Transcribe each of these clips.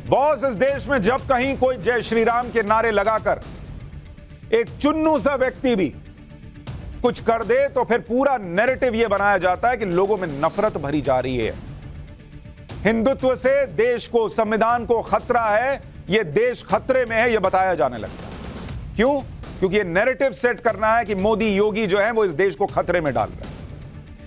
Boss, इस देश में जब कहीं कोई जय श्री राम के नारे लगाकर एक चुन्नू सा व्यक्ति भी कुछ कर दे तो फिर पूरा नैरेटिव यह बनाया जाता है कि लोगों में नफरत भरी जा रही है। हिंदुत्व से देश को, संविधान को खतरा है, यह देश खतरे में है, यह बताया जाने लगता है। क्यों? क्योंकि यह नैरेटिव सेट करना है कि मोदी योगी जो है वो इस देश को खतरे में डाल रहे हैं।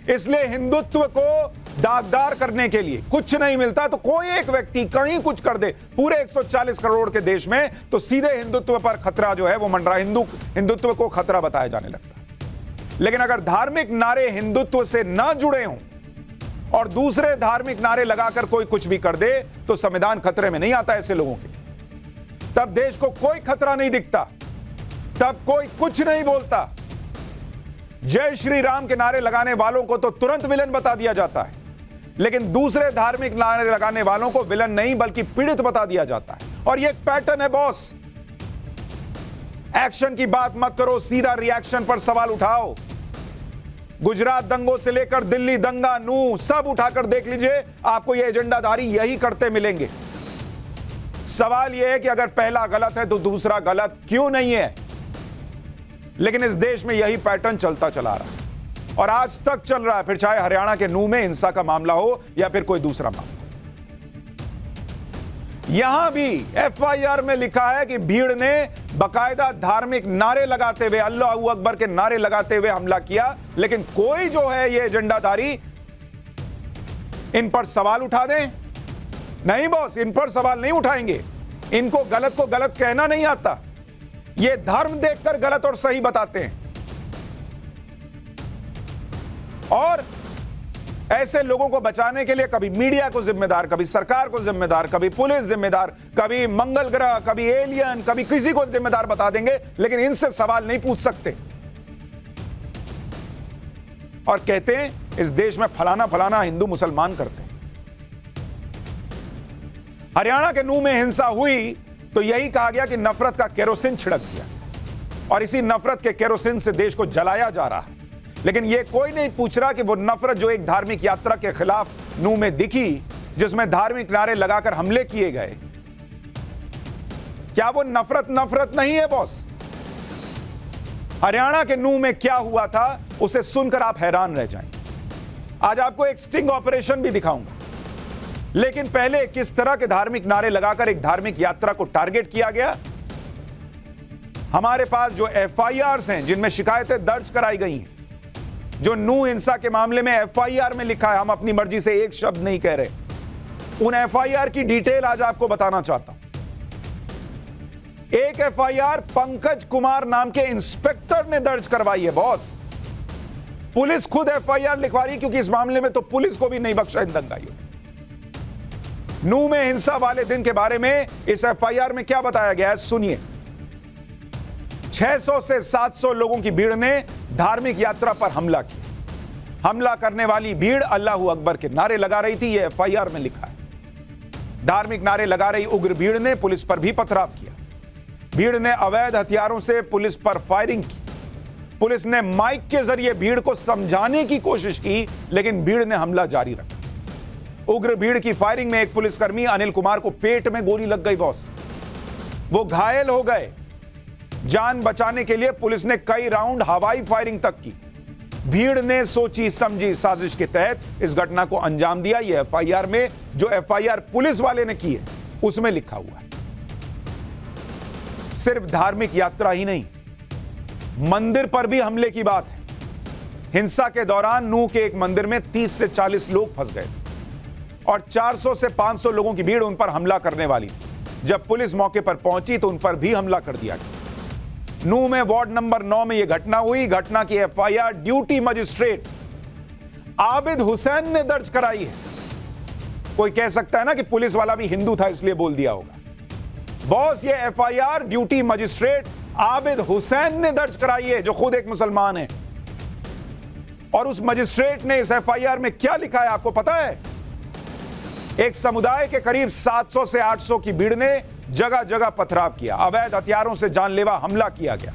इसलिए हिंदुत्व को दागदार करने के लिए कुछ नहीं मिलता तो कोई एक व्यक्ति कहीं कुछ कर दे पूरे 140 करोड़ के देश में, तो सीधे हिंदुत्व पर खतरा जो है वो मंडरा, हिंदुत्व को खतरा बताया जाने लगता है। लेकिन अगर धार्मिक नारे हिंदुत्व से ना जुड़े हों और दूसरे धार्मिक नारे लगाकर कोई कुछ भी कर दे तो संविधान खतरे में नहीं आता ऐसे लोगों के। तब देश को कोई खतरा नहीं दिखता, तब कोई कुछ नहीं बोलता। जय श्री राम के नारे लगाने वालों को तो तुरंत विलन बता दिया जाता है, लेकिन दूसरे धार्मिक नारे लगाने वालों को विलन नहीं बल्कि पीड़ित बता दिया जाता है। और ये एक पैटर्न है बॉस। एक्शन की बात मत करो, सीधा रिएक्शन पर सवाल उठाओ। गुजरात दंगों से लेकर दिल्ली दंगा, नू सब उठाकर देख लीजिए, आपको ये एजेंडाधारी यही करते मिलेंगे। सवाल यह है कि अगर पहला गलत है तो दूसरा गलत क्यों नहीं है? लेकिन इस देश में यही पैटर्न चलता चला रहा है और आज तक चल रहा है, फिर चाहे हरियाणा के नूह में हिंसा का मामला हो या फिर कोई दूसरा मामला। यहां भी एफआईआर में लिखा है कि भीड़ ने बकायदा धार्मिक नारे लगाते हुए, अल्लाहू अकबर के नारे लगाते हुए हमला किया। लेकिन कोई जो है ये एजेंडाधारी इन पर सवाल उठा दें? नहीं बॉस, इन पर सवाल नहीं उठाएंगे। इनको गलत को गलत कहना नहीं आता, ये धर्म देखकर गलत और सही बताते हैं। और ऐसे लोगों को बचाने के लिए कभी मीडिया को जिम्मेदार, कभी सरकार को जिम्मेदार, कभी पुलिस जिम्मेदार, कभी मंगल ग्रह, कभी एलियन, कभी किसी को जिम्मेदार बता देंगे, लेकिन इनसे सवाल नहीं पूछ सकते। और कहते हैं इस देश में फलाना फलाना हिंदू मुसलमान करते हैं। हरियाणा के नूह में हिंसा हुई तो यही कहा गया कि नफरत का केरोसिन छिड़क दिया और इसी नफरत के केरोसिन से देश को जलाया जा रहा है। लेकिन यह कोई नहीं पूछ रहा कि वो नफरत जो एक धार्मिक यात्रा के खिलाफ नूह में दिखी, जिसमें धार्मिक नारे लगाकर हमले किए गए, क्या वो नफरत नहीं है बॉस? हरियाणा के नूह में क्या हुआ था उसे सुनकर आप हैरान रह जाएंगे। आज आपको एक स्टिंग ऑपरेशन भी दिखाऊंगा, लेकिन पहले किस तरह के धार्मिक नारे लगाकर एक धार्मिक यात्रा को टारगेट किया गया। हमारे पास जो एफआईआर्स हैं, जिनमें शिकायतें दर्ज कराई गई हैं, जो नूह हिंसा के मामले में एफआईआर में लिखा है, हम अपनी मर्जी से एक शब्द नहीं कह रहे, उन एफआईआर की डिटेल आज आपको बताना चाहता हूं। एक एफआईआर पंकज कुमार नाम के इंस्पेक्टर ने दर्ज करवाई है बॉस। पुलिस खुद एफआईआर लिखवा रही, क्योंकि इस मामले में तो पुलिस को भी नहीं बख्शा इन दंगाइयों ने। नूह में हिंसा वाले दिन के बारे में इस एफआईआर में क्या बताया गया है, सुनिए। 600 से 700 लोगों की भीड़ ने धार्मिक यात्रा पर हमला किया। हमला करने वाली भीड़ अल्लाहू अकबर के नारे लगा रही थी, यह एफआईआर में लिखा है। धार्मिक नारे लगा रही उग्र भीड़ ने पुलिस पर भी पथराव किया। भीड़ ने अवैध हथियारों से पुलिस पर फायरिंग की। पुलिस ने माइक के जरिए भीड़ को समझाने की कोशिश की, लेकिन भीड़ ने हमला जारी रखा। उग्र भीड़ की फायरिंग में एक पुलिसकर्मी अनिल कुमार को पेट में गोली लग गई बॉस, वो घायल हो गए। जान बचाने के लिए पुलिस ने कई राउंड हवाई फायरिंग तक की। भीड़ ने सोची समझी साजिश के तहत इस घटना को अंजाम दिया। यह एफआईआर में, जो एफआईआर पुलिस वाले ने की है, उसमें लिखा हुआ है। सिर्फ धार्मिक यात्रा ही नहीं, मंदिर पर भी हमले की बात है। हिंसा के दौरान नूह के एक मंदिर में 30 से 40 लोग फंस गए और 400 से 500 लोगों की भीड़ उन पर हमला करने वाली थी। जब पुलिस मौके पर पहुंची तो उन पर भी हमला कर दिया गया। नूह में वार्ड नंबर 9 में यह घटना हुई। घटना की FIR duty magistrate Abid Hussain ने दर्ज कराई है। कोई कह सकता है ना कि पुलिस वाला भी हिंदू था इसलिए बोल दिया होगा। बॉस, ये FIR duty magistrate Abid Hussain ने दर्ज कराई है, जो खुद एक मुसलमान है। और उस मजिस्ट्रेट ने इस एफआईआर में क्या लिखा है आपको पता है? एक समुदाय के करीब 700 से 800 की भीड़ ने जगह जगह पथराव किया। अवैध हथियारों से जानलेवा हमला किया गया।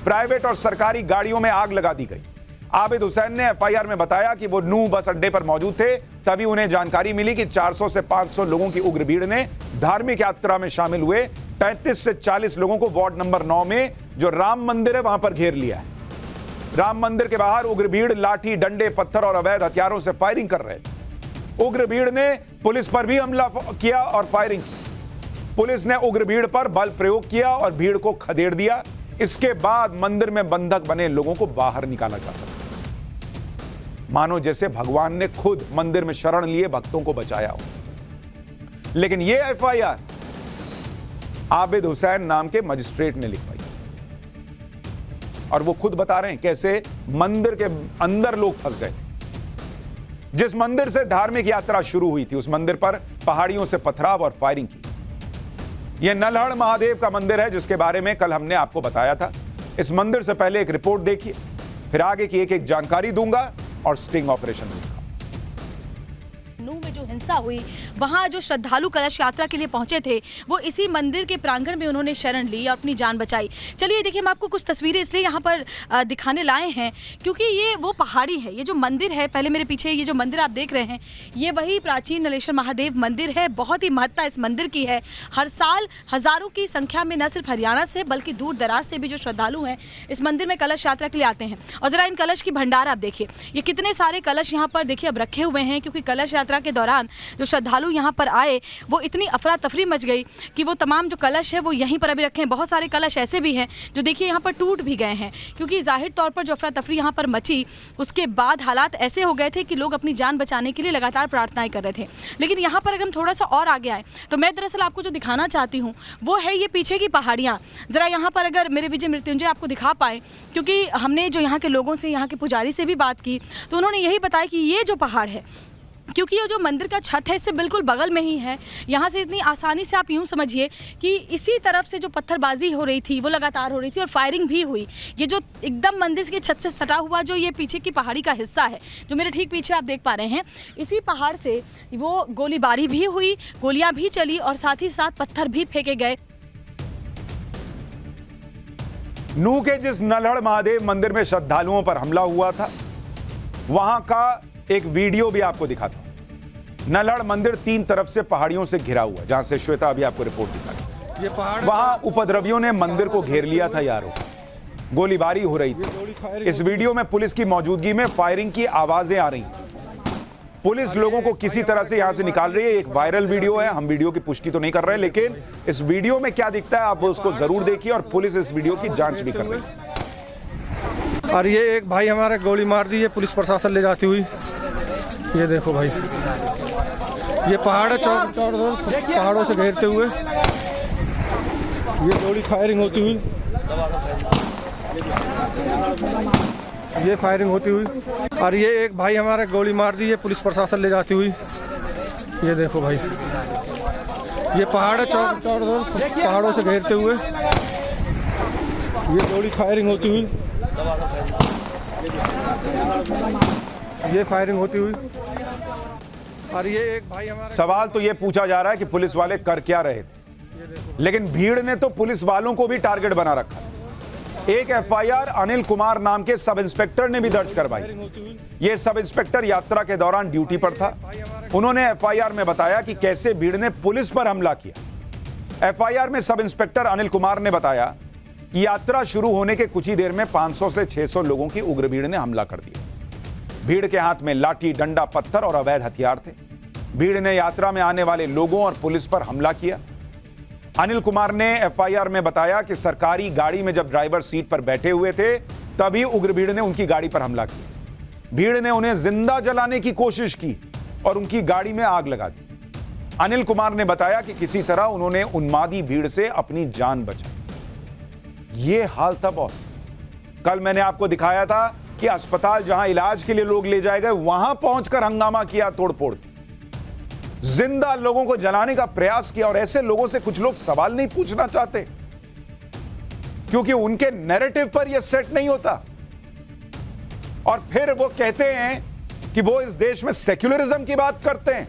प्राइवेट और सरकारी गाड़ियों में आग लगा दी गई। आबिद हुसैन ने एफआईआर में बताया कि वो नूह बस अड्डे पर मौजूद थे, तभी उन्हें जानकारी मिली कि 400 से 500 लोगों की उग्र भीड़ ने धार्मिक यात्रा में शामिल हुए 35 से 40 लोगों को वार्ड नंबर 9 में जो राम मंदिर है वहां पर घेर लिया है। राम मंदिर के बाहर उग्र भीड़ लाठी, डंडे, पत्थर और अवैध हथियारों से फायरिंग कर रहे थे। उग्र भीड़ ने पुलिस पर भी हमला किया और फायरिंग की। पुलिस ने उग्र भीड़ पर बल प्रयोग किया और भीड़ को खदेड़ दिया। इसके बाद मंदिर में बंधक बने लोगों को बाहर निकाला जा सका, मानो जैसे भगवान ने खुद मंदिर में शरण लिए भक्तों को बचाया हो। लेकिन यह एफआईआर आबिद हुसैन नाम के मजिस्ट्रेट ने लिखवाई और वो खुद बता रहे हैं कैसे मंदिर के अंदर लोग फंस गए थे। जिस मंदिर से धार्मिक यात्रा शुरू हुई थी उस मंदिर पर पहाड़ियों से पथराव और फायरिंग की। यह नल्हड़ महादेव का मंदिर है जिसके बारे में कल हमने आपको बताया था। इस मंदिर से पहले एक रिपोर्ट देखिए, फिर आगे की एक एक जानकारी दूंगा और स्टिंग ऑपरेशन दूंगा। नूह में जो हिंसा हुई, वहां जो श्रद्धालु कलश यात्रा के लिए पहुंचे थे वो इसी मंदिर के प्रांगण में उन्होंने शरण ली और अपनी जान बचाई। चलिए देखिए, हम आपको कुछ तस्वीरें इसलिए यहाँ पर दिखाने लाए हैं क्योंकि ये वो पहाड़ी है। ये जो मंदिर है, पहले मेरे पीछे ये जो मंदिर आप देख रहे हैं, ये वही प्राचीन नलेश्वर महादेव मंदिर है। बहुत ही महत्ता इस मंदिर की है। हर साल हजारों की संख्या में न सिर्फ हरियाणा से बल्कि दूर दराज से भी जो श्रद्धालु हैं इस मंदिर में कलश यात्रा के लिए आते हैं। और जरा इन कलश की भंडार आप देखिए, ये कितने सारे कलश यहाँ पर देखिए अब रखे हुए हैं, क्योंकि कलश यात्रा के दौरान जो श्रद्धालु यहाँ पर आए वो इतनी अफरा तफरी मच गई कि वो तमाम जो कलश है वो यहीं पर अभी रखे हैं। बहुत सारे कलश ऐसे भी हैं जो देखिए यहाँ पर टूट भी गए हैं, क्योंकि जाहिर तौर पर जो अफरा तफरी यहाँ पर मची उसके बाद हालात ऐसे हो गए थे कि लोग अपनी जान बचाने के लिए लगातार प्रार्थनाएं कर रहे थे। लेकिन यहाँ पर अगर हम थोड़ा सा और आगे आए तो मैं दरअसल आपको जो दिखाना चाहती हूँ वो है ये पीछे की पहाड़ियाँ। ज़रा यहाँ पर अगर मेरे विजय मृत्युंजय आपको दिखा पाए, क्योंकि हमने जो यहाँ के लोगों से, यहाँ के पुजारी से भी बात की तो उन्होंने यही बताया कि ये जो पहाड़ है, क्योंकि ये जो मंदिर का छत है इससे बिल्कुल बगल में ही है, यहाँ से इतनी आसानी से आप यूँ समझिए कि इसी तरफ से जो पत्थरबाजी हो रही थी वो लगातार हो रही थी और फायरिंग भी हुई। ये जो एकदम मंदिर के छत से सटा हुआ जो ये पीछे की पहाड़ी का हिस्सा है जो मेरे ठीक पीछे आप देख पा रहे हैं, इसी पहाड़ से वो गोलीबारी भी हुई, गोलियाँ भी चली और साथ ही साथ पत्थर भी फेंके गए। नूह के जिस नल्हड़ महादेव मंदिर में श्रद्धालुओं पर हमला हुआ था वहां का एक वीडियो भी आपको दिखाता हूं। नल्हड़ मंदिर 3 तरफ से पहाड़ियों से घिरा हुआ है, जहां से श्वेता अभी आपको रिपोर्ट दिखा रही। ये पहाड़, वहां उपद्रवियों ने मंदिर को घेर लिया था यारों, गोलीबारी हो रही थी। इस वीडियो में पुलिस की मौजूदगी में फायरिंग की आवाजें आ रही। पुलिस लोगों को किसी तरह से यहां से निकाल रही है। एक वायरल वीडियो है, हम वीडियो की पुष्टि तो नहीं कर रहे, लेकिन इस वीडियो में क्या दिखता है आप उसको जरूर देखिए और पुलिस इस वीडियो की जांच भी कर रही है। और ये एक भाई हमारा गोली मार दी है पुलिस प्रशासन ले जाती हुई। ये देखो भाई, ये पहाड़ है, पहाड़ों से घेरते हुए ये गोली फायरिंग होती हुई, ये फायरिंग होती हुई। और ये एक भाई हमारा गोली मार दी है पुलिस प्रशासन ले जाती हुई। ये देखो भाई, ये पहाड़ है, पहाड़ों से घेरते हुए ये गोली फायरिंग होती हुई, ये फायरिंग होती हुई। और ये एक भाई हमारा, सवाल तो ये पूछा जा रहा है कि पुलिस वाले कर क्या रहे थे, लेकिन भीड़ ने तो पुलिस वालों को भी टारगेट बना रखा। एक एफआईआर अनिल कुमार नाम के सब इंस्पेक्टर ने भी दर्ज करवाई। ये सब इंस्पेक्टर यात्रा के दौरान ड्यूटी पर था। उन्होंने एफआईआर में बताया कि कैसे भीड़ ने पुलिस पर हमला किया। एफआईआर में सब इंस्पेक्टर अनिल कुमार ने बताया कि यात्रा शुरू होने के कुछ ही देर में 500 से 600 लोगों की उग्र भीड़ ने हमला कर दिया। भीड़ के हाथ में लाठी, डंडा, पत्थर और अवैध हथियार थे। भीड़ ने यात्रा में आने वाले लोगों और पुलिस पर हमला किया। अनिल कुमार ने एफआईआर में बताया कि सरकारी गाड़ी में जब ड्राइवर सीट पर बैठे हुए थे तभी उग्र भीड़ ने उनकी गाड़ी पर हमला किया। भीड़ ने उन्हें जिंदा जलाने की कोशिश की और उनकी गाड़ी में आग लगा दी। अनिल कुमार ने बताया कि किसी तरह उन्होंने उन्मादी भीड़ से अपनी जान बचाई। ये हाल था बॉस। कल मैंने आपको दिखाया था कि अस्पताल जहां इलाज के लिए लोग ले जाए गए वहां पहुंचकर हंगामा किया, तोड़फोड़ की, जिंदा लोगों को जलाने का प्रयास किया। और ऐसे लोगों से कुछ लोग सवाल नहीं पूछना चाहते क्योंकि उनके नैरेटिव पर यह सेट नहीं होता। और फिर वो कहते हैं कि वो इस देश में सेक्युलरिज्म की बात करते हैं।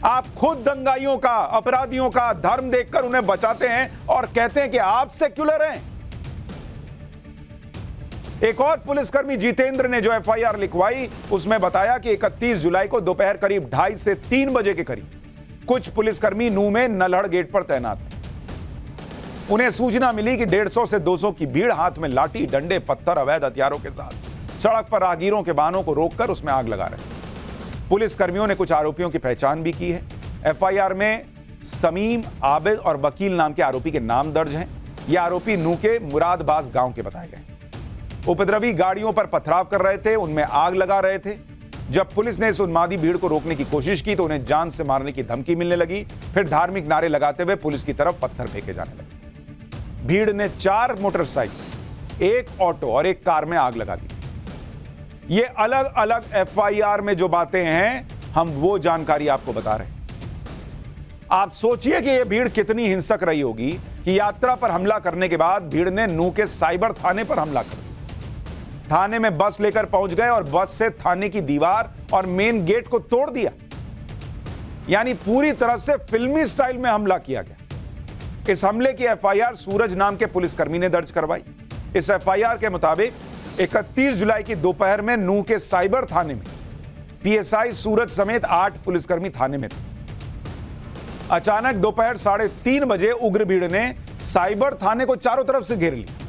आप खुद दंगाइयों का, अपराधियों का धर्म देखकर उन्हें बचाते हैं और कहते हैं कि आप सेक्युलर हैं। एक और पुलिसकर्मी जितेंद्र ने जो एफआईआर लिखवाई उसमें बताया कि 31 जुलाई को दोपहर करीब 2:30 से 3 बजे के करीब कुछ पुलिसकर्मी नूह में नल्हड़ गेट पर तैनात थे। उन्हें सूचना मिली कि 150 से 200 की भीड़ हाथ में लाठी, डंडे, पत्थर, अवैध हथियारों के साथ सड़क पर राहगीरों के वाहनों को रोककर उसमें आग लगा रहे थे। पुलिसकर्मियों ने कुछ आरोपियों की पहचान भी की है। एफआईआर में समीम, आबिद और वकील नाम के आरोपी के नाम दर्ज हैं। ये आरोपी नूह के मुरादबाज गांव के बताए गए। उपद्रवी गाड़ियों पर पथराव कर रहे थे, उनमें आग लगा रहे थे। जब पुलिस ने इस उन्मादी भीड़ को रोकने की कोशिश की तो उन्हें जान से मारने की धमकी मिलने लगी। फिर धार्मिक नारे लगाते हुए पुलिस की तरफ पत्थर फेंके जाने लगे। भीड़ ने 4 मोटरसाइकिल, 1 ऑटो और 1 कार में आग लगा दी। ये अलग अलग एफआईआर में जो बातें हैं, हम वो जानकारी आपको बता रहे हैं। आप सोचिए कि यह भीड़ कितनी हिंसक रही होगी कि यात्रा पर हमला करने के बाद भीड़ ने नूह के साइबर थाने पर हमला कर दिया। थाने में बस लेकर पहुंच गए और बस से थाने की दीवार और मेन गेट को तोड़ दिया। यानी पूरी तरह से फिल्मी स्टाइल में हमला किया गया। इस हमले की एफआईआर सूरज नाम के पुलिसकर्मी ने दर्ज करवाई। इस एफआईआर के मुताबिक 31 जुलाई की दोपहर में नूह के साइबर थाने में पीएसआई सूरज समेत 8 पुलिसकर्मी थाने में थे। अचानक दोपहर 3:30 बजे उग्र भीड़ ने साइबर थाने को चारों तरफ से घेर लिया।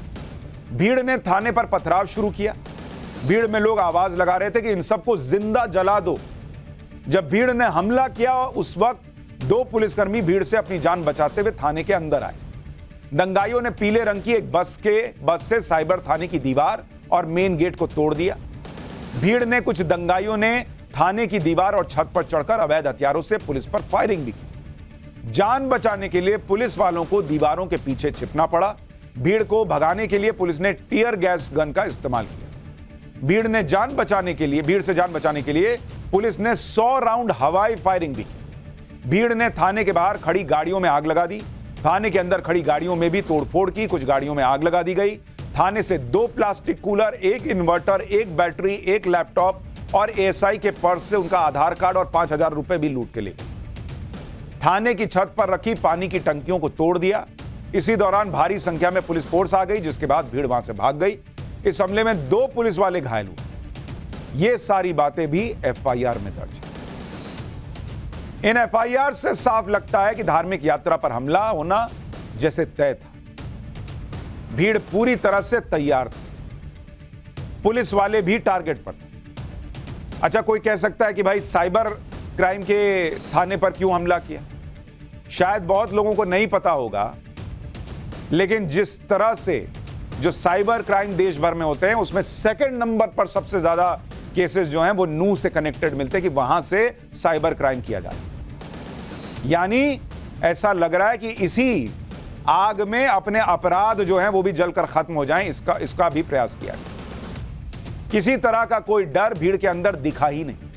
भीड़ ने थाने पर पथराव शुरू किया। भीड़ में लोग आवाज लगा रहे थे कि इन सबको जिंदा जला दो। जब भीड़ ने हमला किया उस वक्त 2 पुलिसकर्मी भीड़ से अपनी जान बचाते हुए थाने के अंदर आए। दंगाइयों ने पीले रंग की एक बस से साइबर थाने की दीवार और मेन गेट को तोड़ दिया। भीड़ ने कुछ दंगाइयों ने थाने की दीवार और छत पर चढ़कर अवैध हथियारों से पुलिस पर फायरिंग भी की। जान बचाने के लिए पुलिस वालों को दीवारों के पीछे छिपना पड़ा। भीड़ को भगाने के लिए पुलिस ने टीयर गैस गन का इस्तेमाल किया। भीड़ से जान बचाने के लिए पुलिस ने 100 राउंड हवाई फायरिंग भी की। भीड़ ने थाने के बाहर खड़ी गाड़ियों में आग लगा दी। थाने के अंदर खड़ी गाड़ियों में भी तोड़फोड़ की। कुछ गाड़ियों में आग लगा दी गई। थाने से 2 plastic cooler, 1 inverter, 1 battery, 1 laptop और एएसआई के पर्स से उनका आधार कार्ड और 5000 रुपए भी लूट के ले गए। थाने की छत पर रखी पानी की टंकियों को तोड़ दिया। इसी दौरान भारी संख्या में पुलिस फोर्स आ गई, जिसके बाद भीड़ वहां से भाग गई। इस हमले में 2 पुलिस वाले घायल हुए। ये सारी बातें भी एफआईआर में दर्ज है। इन एफआईआर से साफ लगता है कि धार्मिक यात्रा पर हमला होना जैसे तय था। भीड़ पूरी तरह से तैयार थी। पुलिस वाले भी टारगेट पर थे। अच्छा, कोई कह सकता है कि भाई साइबर क्राइम के थाने पर क्यों हमला किया? शायद बहुत लोगों को नहीं पता होगा, लेकिन जिस तरह से जो साइबर क्राइम देश भर में होते हैं उसमें सेकंड नंबर पर सबसे ज्यादा केसेस जो हैं वो नूह से कनेक्टेड मिलते हैं कि वहां से साइबर क्राइम किया जाता है। यानी ऐसा लग रहा है कि इसी आग में अपने अपराध जो हैं वो भी जलकर खत्म हो जाएं, इसका भी प्रयास किया गया। किसी तरह का कोई डर भीड़ के अंदर दिखा ही नहीं।